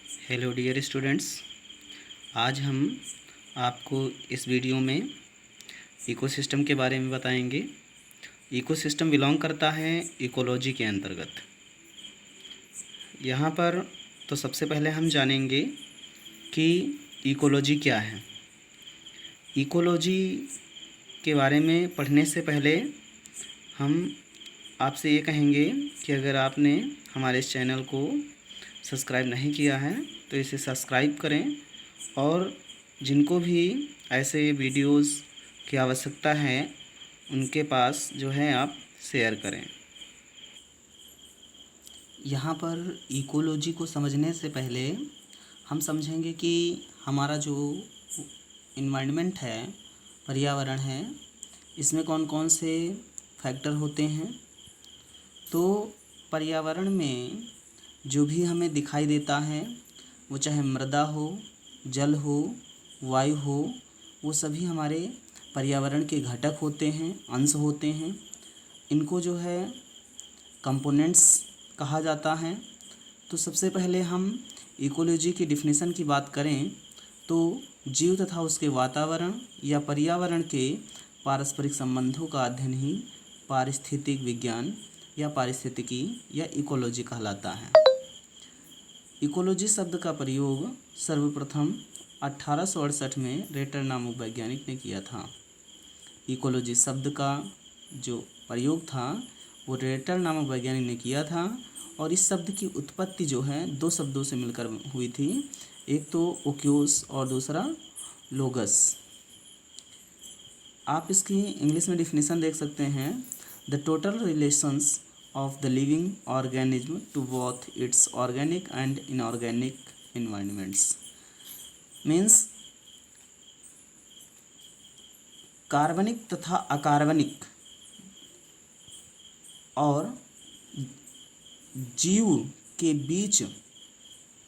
Hello dear students, आज हम आपको इस वीडियो में इकोसिस्टम के बारे में बताएंगे। इकोसिस्टम बिलोंग करता है इकोलॉजी के अंतर्गत। यहाँ पर तो सबसे पहले हम जानेंगे कि इकोलॉजी क्या है। इकोलॉजी के बारे में पढ़ने से पहले हम आपसे ये कहेंगे कि अगर आपने हमारे इस चैनल को सब्सक्राइब नहीं किया है तो इसे सब्सक्राइब करें और जिनको भी ऐसे वीडियोस की आवश्यकता है उनके पास जो है आप शेयर करें। यहाँ पर इकोलॉजी को समझने से पहले हम समझेंगे कि हमारा जो इन्वायरमेंट है, पर्यावरण है, इसमें कौन कौन से फैक्टर होते हैं। तो पर्यावरण में जो भी हमें दिखाई देता है, वो चाहे मृदा हो, जल हो, वायु हो, वो सभी हमारे पर्यावरण के घटक होते हैं, अंश होते हैं। इनको जो है कंपोनेंट्स कहा जाता है। तो सबसे पहले हम इकोलॉजी की डिफिनीशन की बात करें तो जीव तथा उसके वातावरण या पर्यावरण के पारस्परिक संबंधों का अध्ययन ही पारिस्थितिक विज्ञान या पारिस्थितिकी या इकोलॉजी कहलाता है। इकोलॉजी शब्द का प्रयोग सर्वप्रथम 1868 में रेटर नामक वैज्ञानिक ने किया था। इकोलॉजी शब्द का जो प्रयोग था वो रेटर नामक वैज्ञानिक ने किया था और इस शब्द की उत्पत्ति जो है दो शब्दों से मिलकर हुई थी, एक तो ओक्योस और दूसरा लोगस। आप इसकी इंग्लिश में डिफिनीशन देख सकते हैं, the total relations of the living organism to both its organic and inorganic environments means कार्बनिक तथा अकार्बनिक और जीव के बीच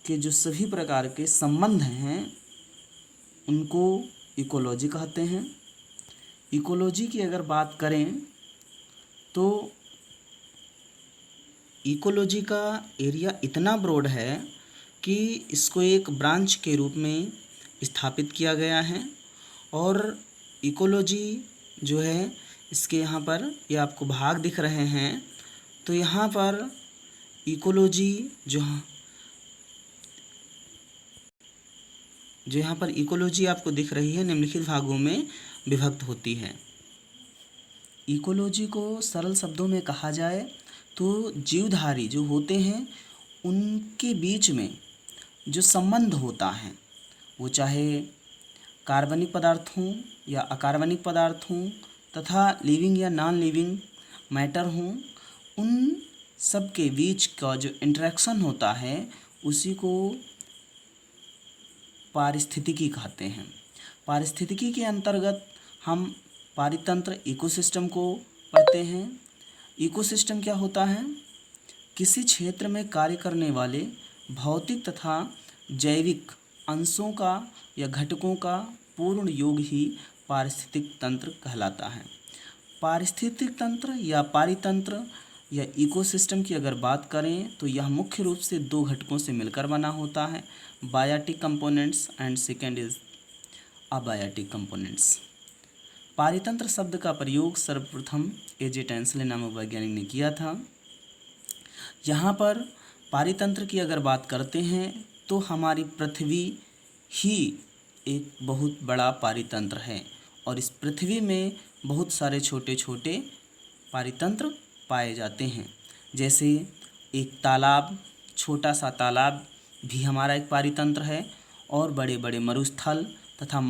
के जो सभी प्रकार के संबंध हैं उनको इकोलॉजी कहते हैं। इकोलॉजी की अगर बात करें तो इकोलॉजी का एरिया इतना ब्रॉड है कि इसको एक ब्रांच के रूप में स्थापित किया गया है। और इकोलॉजी जो है इसके यहाँ पर ये आपको भाग दिख रहे हैं, तो यहाँ पर इकोलॉजी जो यहाँ पर इकोलॉजी आपको दिख रही है निम्नलिखित भागों में विभक्त होती है। इकोलॉजी को सरल शब्दों में कहा जाए तो जीवधारी जो होते हैं उनके बीच में जो संबंध होता है वो चाहे कार्बनिक पदार्थ हों या अकार्बनिक पदार्थ हों तथा लिविंग या नॉन लिविंग मैटर हों, उन सब के बीच का जो इंटरेक्शन होता है उसी को पारिस्थितिकी कहते हैं। पारिस्थितिकी के अंतर्गत हम पारितंत्र इकोसिस्टम को पढ़ते हैं। इकोसिस्टम क्या होता है? किसी क्षेत्र में कार्य करने वाले भौतिक तथा जैविक अंशों का या घटकों का पूर्ण योग ही पारिस्थितिक तंत्र कहलाता है। पारिस्थितिक तंत्र या पारितंत्र या इकोसिस्टम की अगर बात करें तो यह मुख्य रूप से दो घटकों से मिलकर बना होता है, biotic components and second is abiotic components. पारितंत्र शब्द का प्रयोग सर्वप्रथम एजे टेंसले नामक वैज्ञानिक ने किया था। यहाँ पर पारितंत्र की अगर बात करते हैं तो हमारी पृथ्वी ही एक बहुत बड़ा पारितंत्र है और इस पृथ्वी में बहुत सारे छोटे छोटे पारितंत्र पाए जाते हैं। जैसे एक तालाब, छोटा सा तालाब भी हमारा एक पारितंत्र है और बड़े बड़े मरुस्थल तथा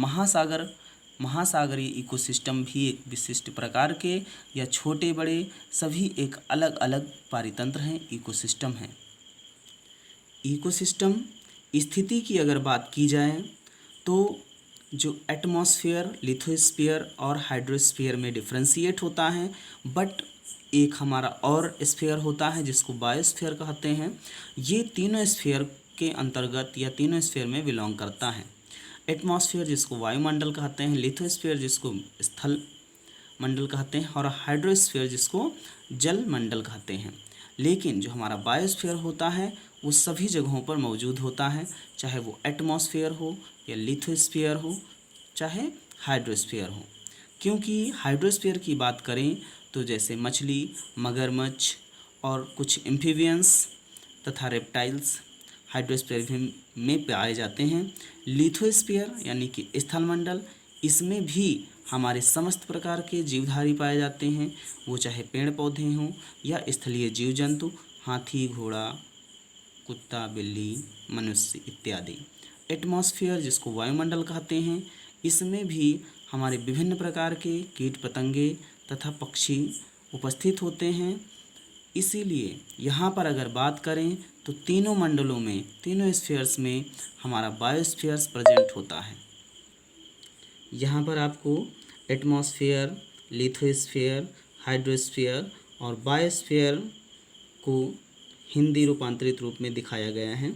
महासागरीय इकोसिस्टम भी एक विशिष्ट प्रकार के या छोटे बड़े सभी एक अलग अलग पारितंत्र हैं, इकोसिस्टम हैं। इकोसिस्टम स्थिति की अगर बात की जाए तो जो एटमॉस्फेयर, लिथोस्फीयर और हाइड्रोस्फीयर में डिफ्रेंशिएट होता है, बट एक हमारा और स्फीयर होता है जिसको बायोस्फीयर कहते हैं। ये तीनों स्फीयर के अंतर्गत या तीनों स्फीयर में बिलोंग करता है। एटमॉस्फेयर जिसको वायुमंडल कहते हैं, लिथोस्फीयर जिसको स्थल मंडल कहते हैं और हाइड्रोस्फीयर जिसको जल मंडल कहते हैं। लेकिन जो हमारा बायोस्फीयर होता है वो सभी जगहों पर मौजूद होता है, चाहे वो एटमॉस्फेयर हो या लिथोस्फीयर हो, चाहे हाइड्रोस्फीयर हो। क्योंकि हाइड्रोस्फीयर की बात करें तो जैसे मछली, मगरमच्छ और कुछ एम्फीबियंस तथा रेप्टाइल्स हाइड्रोस्फीयर में पाए जाते हैं। लिथोस्फीयर यानी कि स्थलमंडल, इसमें भी हमारे समस्त प्रकार के जीवधारी पाए जाते हैं, वो चाहे पेड़ पौधे हों या स्थलीय जीव जंतु, हाथी, घोड़ा, कुत्ता, बिल्ली, मनुष्य इत्यादि। एटमॉस्फेयर जिसको वायुमंडल कहते हैं, इसमें भी हमारे विभिन्न प्रकार के कीट पतंगे तथा पक्षी उपस्थित होते हैं। इसीलिए यहाँ पर अगर बात करें तो तीनों मंडलों में, तीनों स्फीयर्स में हमारा बायोस्फीयर्स प्रेजेंट होता है। यहाँ पर आपको एटमॉस्फेयर, लिथोस्फीयर, हाइड्रोस्फीयर और बायोस्फीयर को हिंदी रूपांतरित रूप में दिखाया गया है।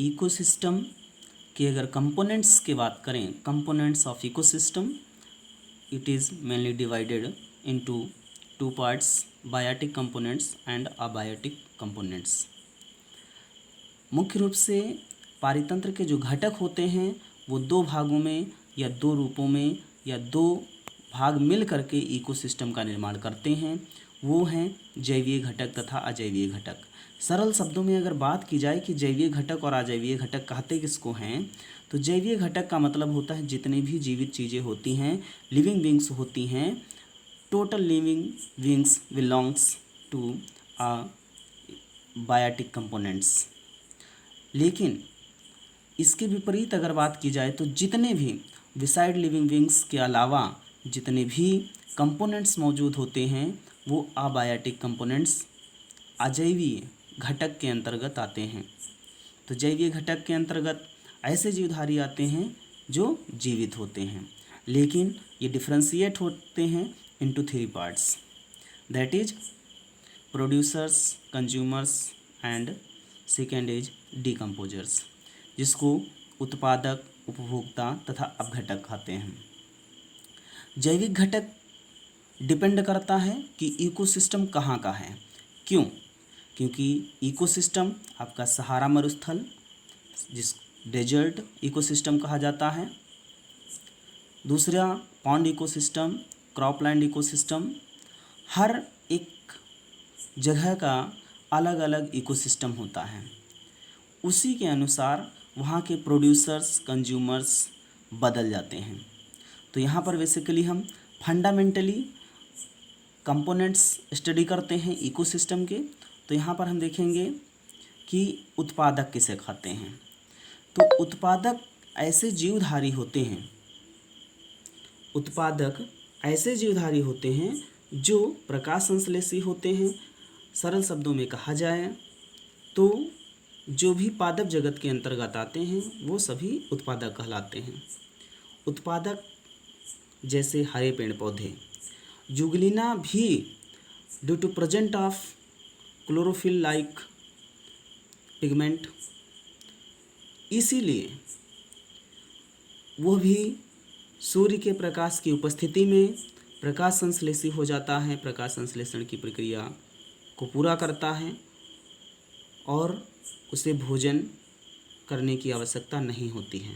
इकोसिस्टम की अगर कंपोनेंट्स की बात करें, components of ecosystem, it is mainly divided into two parts, biotic components and abiotic components। मुख्य रूप से पारितंत्र के जो घटक होते हैं वो दो भागों में या दो रूपों में या दो भाग मिल करके इकोसिस्टम का निर्माण करते हैं। वो हैं जैवीय घटक तथा अजैवीय घटक। सरल शब्दों में अगर बात की जाए कि जैवीय घटक और अजैवीय घटक कहते किसको हैं, तो जैवीय घटक का मतलब होता है जितनी भी जीवित चीज़ें होती हैं, लिविंग बींग्स होती हैं, total living beings belongs to a biotic components. लेकिन इसके विपरीत अगर बात की जाए तो जितने भी बिसाइड लिविंग बींग्स के अलावा जितने भी कंपोनेंट्स मौजूद होते हैं वो अबायोटिक कंपोनेंट्स, अजैवीय घटक के अंतर्गत आते हैं। तो जैवीय घटक के अंतर्गत ऐसे जीवधारी आते हैं जो जीवित होते हैं, लेकिन ये डिफ्रेंशिएट होते हैं into three parts, that is producers, consumers and second is decomposers, जिसको उत्पादक, उपभोक्ता तथा अपघटक कहते हैं। जैविक घटक डिपेंड करता है कि इकोसिस्टम कहाँ का है। क्यों? क्योंकि इकोसिस्टम आपका सहारा मरुस्थल, जिस डेजर्ट इकोसिस्टम कहा जाता है। दूसरा पॉन्ड इकोसिस्टम, क्रॉपलैंड इकोसिस्टम, हर एक जगह का अलग अलग इकोसिस्टम होता है। उसी के अनुसार वहाँ के प्रोड्यूसर्स, कंज्यूमर्स बदल जाते हैं। तो यहाँ पर बेसिकली हम फंडामेंटली कंपोनेंट्स स्टडी करते हैं इकोसिस्टम के। तो यहाँ पर हम देखेंगे कि उत्पादक किसे कहते हैं। तो उत्पादक ऐसे जीवधारी होते हैं, उत्पादक ऐसे जीवधारी होते हैं जो प्रकाश संश्लेषी होते हैं। सरल शब्दों में कहा जाए तो जो भी पादप जगत के अंतर्गत आते हैं वो सभी उत्पादक कहलाते हैं। उत्पादक जैसे हरे पेड़ पौधे, जुगलिना भी due to present of chlorophyll like pigment, इसीलिए वह भी सूर्य के प्रकाश की उपस्थिति में प्रकाश संश्लेषी हो जाता है, प्रकाश संश्लेषण की प्रक्रिया को पूरा करता है और उसे भोजन करने की आवश्यकता नहीं होती है।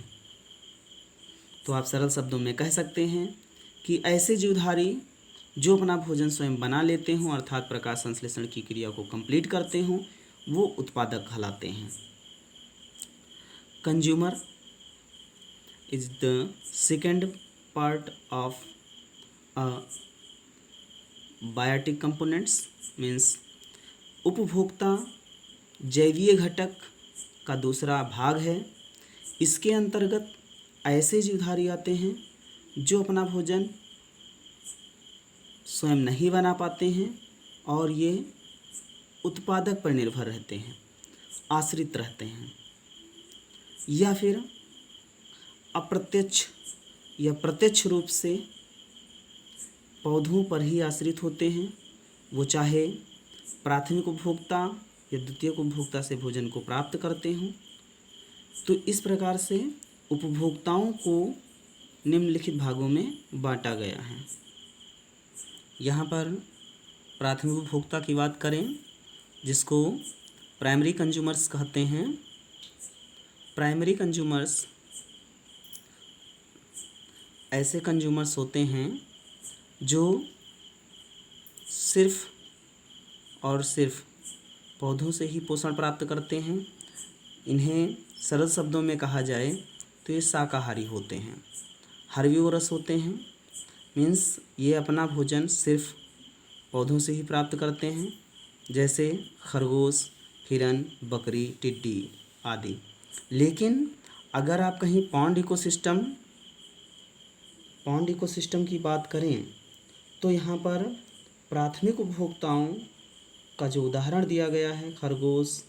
तो आप सरल शब्दों में कह सकते हैं कि ऐसे जीवधारी जो अपना भोजन स्वयं बना लेते हों अर्थात प्रकाश संश्लेषण की क्रिया को कंप्लीट करते हों वो उत्पादक कहलाते हैं। Consumer is the second part of biotic components, means उपभोक्ता जैवीय घटक का दूसरा भाग है। इसके अंतर्गत ऐसे जीवधारी आते हैं जो अपना भोजन स्वयं नहीं बना पाते हैं और ये उत्पादक पर निर्भर रहते हैं, आश्रित रहते हैं, या फिर अप्रत्यक्ष या प्रत्यक्ष रूप से पौधों पर ही आश्रित होते हैं। वो चाहे प्राथमिक उपभोक्ता या द्वितीयक उपभोक्ता से भोजन को प्राप्त करते हों। तो इस प्रकार से उपभोक्ताओं को निम्नलिखित भागों में बांटा गया है। यहाँ पर प्राथमिक उपभोक्ता की बात करें जिसको प्राइमरी कंज्यूमर्स कहते हैं। प्राइमरी कंज्यूमर्स ऐसे कंज्यूमर्स होते हैं जो सिर्फ और सिर्फ पौधों से ही पोषण प्राप्त करते हैं। इन्हें सरल शब्दों में कहा जाए तो ये शाकाहारी होते हैं, हर्बीवोरस होते हैं। मीन्स ये अपना भोजन सिर्फ पौधों से ही प्राप्त करते हैं, जैसे खरगोश, हिरन, बकरी, टिड्डी आदि। लेकिन अगर आप कहीं पॉन्ड इकोसिस्टम की बात करें तो यहाँ पर प्राथमिक उपभोक्ताओं का जो उदाहरण दिया गया है, खरगोश,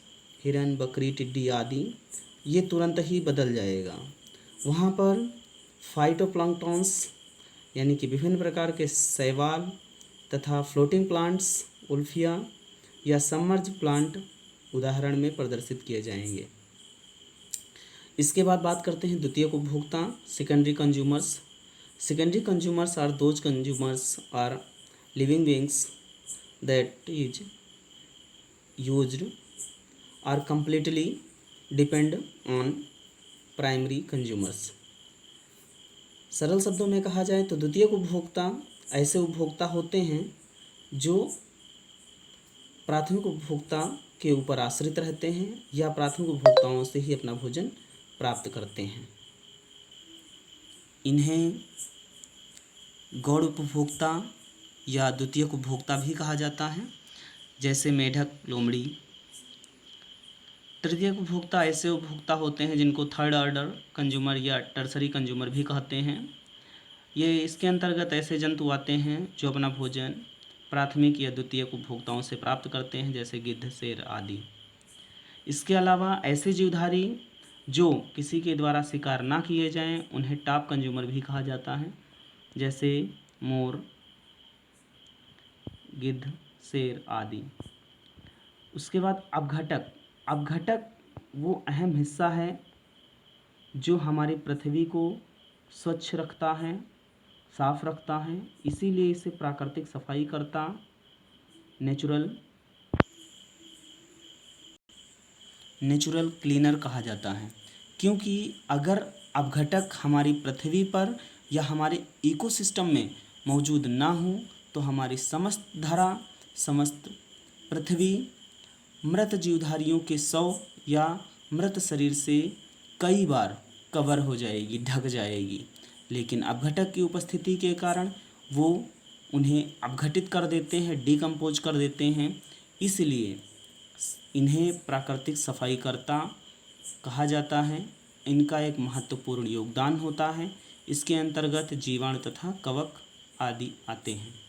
हिरन, बकरी, टिड्डी आदि, ये तुरंत ही बदल जाएगा। वहाँ पर फाइटोप्लैंक्टन्स यानी कि विभिन्न प्रकार के शैवाल तथा फ्लोटिंग प्लांट्स, उल्फिया या सबमर्ज प्लांट उदाहरण में प्रदर्शित किए जाएंगे। इसके बाद बात करते हैं द्वितीयक उपभोक्ता, secondary consumers. Secondary consumers are those consumers are living beings that is used are completely depend on primary consumers. सरल शब्दों में कहा जाए तो द्वितीयक उपभोक्ता ऐसे उपभोक्ता होते हैं जो प्राथमिक उपभोक्ता के ऊपर आश्रित रहते हैं या प्राथमिक उपभोक्ताओं से ही अपना भोजन प्राप्त करते हैं। इन्हें गौण उपभोक्ता या द्वितीयक उपभोक्ता भी कहा जाता है, जैसे मेढक, लोमड़ी। तृतीयक उपभोक्ता ऐसे उपभोक्ता होते हैं जिनको थर्ड ऑर्डर कंज्यूमर या टर्सरी कंज्यूमर भी कहते हैं। ये इसके अंतर्गत ऐसे जंतु आते हैं जो अपना भोजन प्राथमिक या द्वितीयक उपभोक्ताओं से प्राप्त करते हैं, जैसे गिद्ध, शेर आदि। इसके अलावा ऐसे जीवधारी जो किसी के द्वारा शिकार ना किए जाएं, उन्हें टॉप कंज्यूमर भी कहा जाता है, जैसे मोर, गिद्ध, शेर आदि। उसके बाद अपघटक। अपघटक वो अहम हिस्सा है जो हमारी पृथ्वी को स्वच्छ रखता है, साफ रखता है। इसीलिए इसे प्राकृतिक सफाई करता नेचुरल क्लीनर कहा जाता है। क्योंकि अगर अपघटक हमारी पृथ्वी पर या हमारे इकोसिस्टम में मौजूद ना हो तो हमारी समस्त धरा, समस्त पृथ्वी मृत जीवधारियों के शव या मृत शरीर से कई बार कवर हो जाएगी, ढक जाएगी। लेकिन अपघटक की उपस्थिति के कारण वो उन्हें अपघटित कर देते हैं, डिकम्पोज कर देते हैं। इसलिए इन्हें प्राकृतिक सफाईकर्ता कहा जाता है। इनका एक महत्वपूर्ण योगदान होता है। इसके अंतर्गत जीवाणु तथा कवक आदि आते हैं।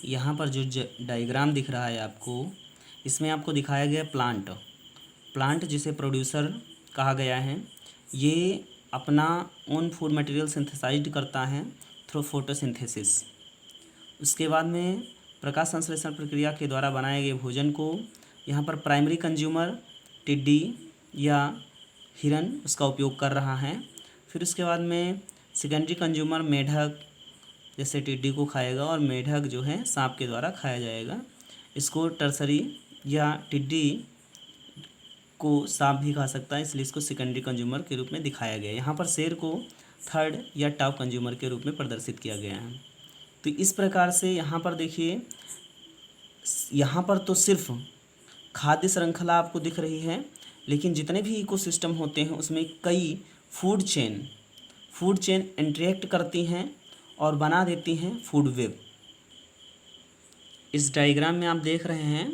यहाँ पर जो डायग्राम दिख रहा है आपको, इसमें आपको दिखाया गया प्लांट जिसे प्रोड्यूसर कहा गया है। ये अपना ओन फूड मटेरियल सिंथेसाइज्ड करता है थ्रू फोटोसिंथेसिस। उसके बाद में प्रकाश संश्लेषण प्रक्रिया के द्वारा बनाए गए भोजन को यहाँ पर प्राइमरी कंज्यूमर टिड्डी या हिरन उसका उपयोग कर रहा है। फिर उसके बाद में सेकेंडरी कंज्यूमर मेढक जैसे टिड्डी को खाएगा और मेढक जो है सांप के द्वारा खाया जाएगा। इसको टर्सरी या टिड्डी को सांप भी खा सकता है, इसलिए इसको सेकेंडरी कंज्यूमर के रूप में दिखाया गया है। यहाँ पर शेर को थर्ड या टॉप कंज्यूमर के रूप में प्रदर्शित किया गया है। तो इस प्रकार से यहाँ पर देखिए, यहाँ पर तो सिर्फ खाद्य श्रृंखला आपको दिख रही है, लेकिन जितने भी इकोसिस्टम होते हैं उसमें कई फूड चेन इंटरेक्ट करती हैं और बना देती हैं फूड वेब। इस डायग्राम में आप देख रहे हैं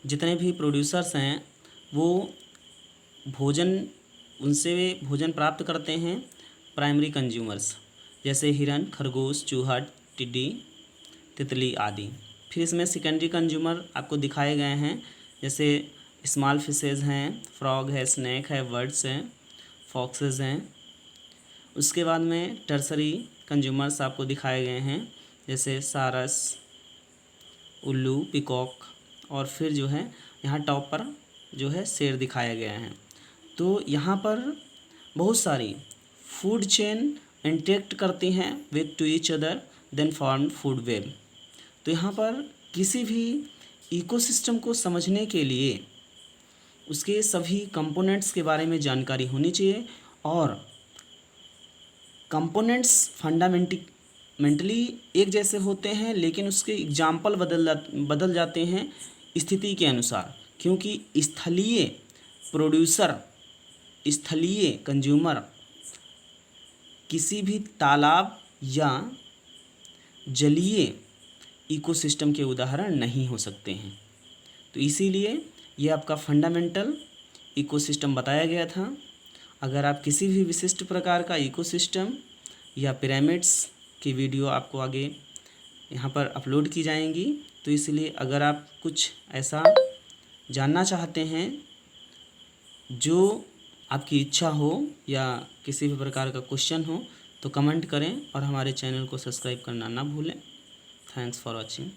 जितने भी प्रोड्यूसर्स हैं वो भोजन उनसे भोजन प्राप्त करते हैं प्राइमरी कंज्यूमर्स, जैसे हिरन, खरगोश, चूहा, टिड्डी, तितली आदि। फिर इसमें सेकेंडरी कंज्यूमर आपको दिखाए गए हैं, जैसे स्मॉल फिशेज़ हैं, फ्रॉग है, स्नैक है, बर्ड्स हैं, फॉक्सेस हैं। उसके बाद में टर्सरी कंज्यूमर्स आपको दिखाए गए हैं, जैसे सारस, उल्लू, पिकॉक, और फिर जो है यहाँ टॉप पर जो है शेर दिखाया गया है। तो यहाँ पर बहुत सारी फूड चेन इंटरेक्ट करती हैं with two each other than form food web. तो यहाँ पर किसी भी इकोसिस्टम को समझने के लिए उसके सभी कंपोनेंट्स के बारे में जानकारी होनी चाहिए, और कंपोनेंट्स फंडामेंटली एक जैसे होते हैं, लेकिन उसके एग्जाम्पल बदल जाते हैं स्थिति के अनुसार, क्योंकि स्थलीय प्रोड्यूसर, स्थलीय कंज्यूमर किसी भी तालाब या जलीय इकोसिस्टम के उदाहरण नहीं हो सकते हैं। तो इसीलिए ये आपका फंडामेंटल इकोसिस्टम बताया गया था। अगर आप किसी भी विशिष्ट प्रकार का इकोसिस्टम या पिरामिड्स की वीडियो आपको आगे यहाँ पर अपलोड की जाएंगी, तो इसलिए अगर आप कुछ ऐसा जानना चाहते हैं जो आपकी इच्छा हो या किसी भी प्रकार का क्वेश्चन हो, तो कमेंट करें और हमारे चैनल को सब्सक्राइब करना ना भूलें। Thanks for watching.